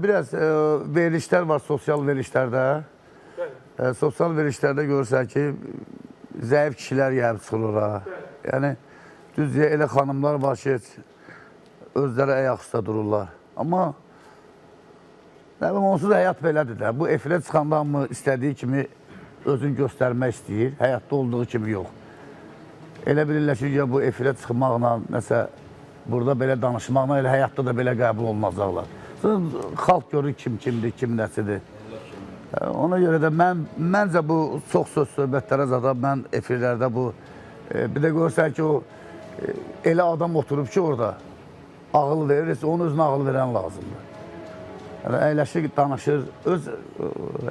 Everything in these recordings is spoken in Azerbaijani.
Biraz verilişler var sosyal verilişlerde. Sosyal verilişlerde görürsən ki, zəif kişilər gəlib çıxılır ha. Yəni, düz elə xanımlar var ki, özləri ayaq üstə dururlar. Amma, nə bileyim, onsuz həyat belədir də. Bu efirə çıxanda mı istədiyi kimi özünü göstərmək istəyir, həyatda olduğu kimi yox. Elə bilirlər ki, ya bu efirə çıxmaqla, nəsə, burada belə danışmaqla, elə həyatda da belə qəbul olmazlarlar. Xalq görür kim kimdir, kim nəsidir. Ona görə də məncə bu çox söz söhbətlərə zada mən efirlərdə bu, bir də görürsən ki, o elə adam oturub ki, orada ağıl verir, onun özünə ağıl verən lazımdır. Yəni, əyləşir, danışır, öz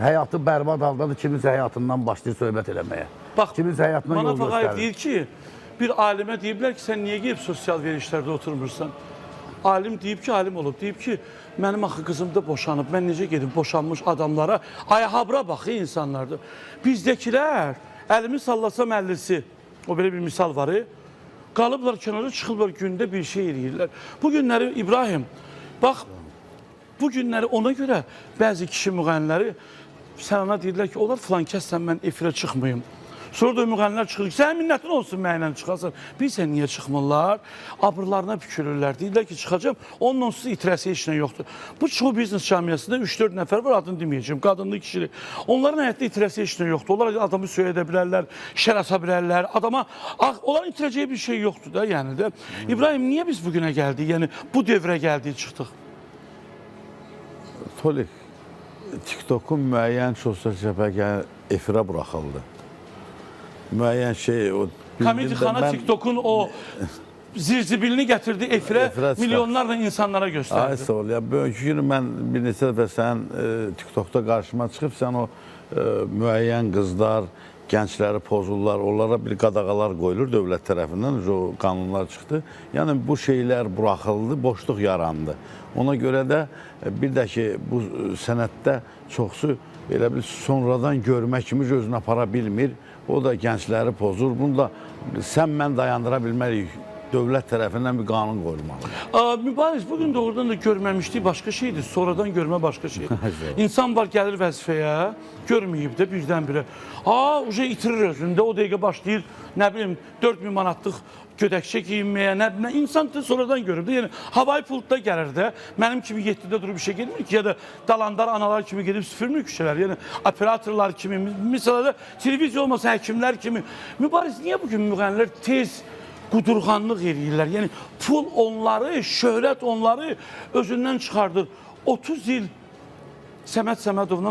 həyatı bərbad haldadır, kiminsə həyatından başlayır söhbət eləməyə. Bax, kiminsə həyatına yol göstərir. Manaf Ağayev deyir ki, bir alimə deyiblər ki, sən niyə gelib sosial verilişlərdə oturmursan? Alim deyib ki, alim olub, deyib ki, mənim axı qızım da boşanıb, mən necə gedib boşanmış adamlara, ayahabra baxı insanlardır. Bizdəkilər, əlimi sallasam 50'si, o belə bir misal var, qalıblar kənara, çıxırlar gündə bir şey eləyirlər. Bu günləri İbrahim, bax, bu günləri ona görə bəzi kişi müğənniləri, sən ona deyirlər ki, onlar filan kəssən mən efirə çıxmayayım. Sonra da müğənnilər çıxır ki, sənin minnətin olsun mənlə çıxasın. Bilsən niyə çıxmırlar? Abırlarına pükürürlər. Deyirlər ki, çıxacam, onun onsuz itirəsi heç nə yoxdur. Bu show biznes camiasında 3-4 nəfər var, adını deməyəcəm, qadınlı, kişili. Onların həyatda itirəsi heç nə yoxdur. Onlar adamı söyə edə bilərlər, şər asa bilərlər. Adama, onların itirəcəyi bir şey yoxdur da, yəni də. İbrahim, niyə biz bugünə gəldik, yəni bu devrə gəldik, çıxdıq? Tolik, TikTok'un müəyyən sosial şəbəkə efirə buraxıldı. Müəyyən şey o... Komedi Xana TikTok'un o zirzibilini gətirdi efirə, milyonlarla insanlara göstərdi. Ay sağ ol, ya bugünkü günü mən bir neçə dəfə sən TikTok'da qarşıma çıxıb, sən o müəyyən qızlar, gəncləri pozurlar, onlara bir qadağalar qoyulur dövlət tərəfindən, o qanunlar çıxdı. Yəni bu şeylər buraxıldı, boşluq yarandı. Ona görə də bir də ki, bu sənətdə çoxsu elə bir sonradan görmək kimi özünü apara bilmir. O da gəncləri pozur. Bunu da sən mən dayandıra bilmərik. Dövlət tərəfindən bir qanun qoyulmalıdır. Mübariz, bugün doğrudan da görməmişlik başqa şeydir. Sonradan görmə başqa şeydir. İnsan var, gəlir vəzifəyə, görməyib də birdən-birə. Uca itirir özündə, o dəqiqə başlayır, nə bilim, 4000 manatlıq gödəkçə giyinməyə, nə insan da sonradan görüb də. Yəni, havai pultda gəlir də, mənim kimi 7'də durub işə gelmir ki, ya da dalandar analar kimi gedib süpürmür küçələr. Yəni, operatorlar kimi, misalda televiziya olmasa həkimlər kimi. Mübariz, niyə bugün müğənnilər tez qudurğanlıq eləyirlər? Yəni, pul onları, şöhrət onları özündən çıxardır. 30 il Səməd Səmədovla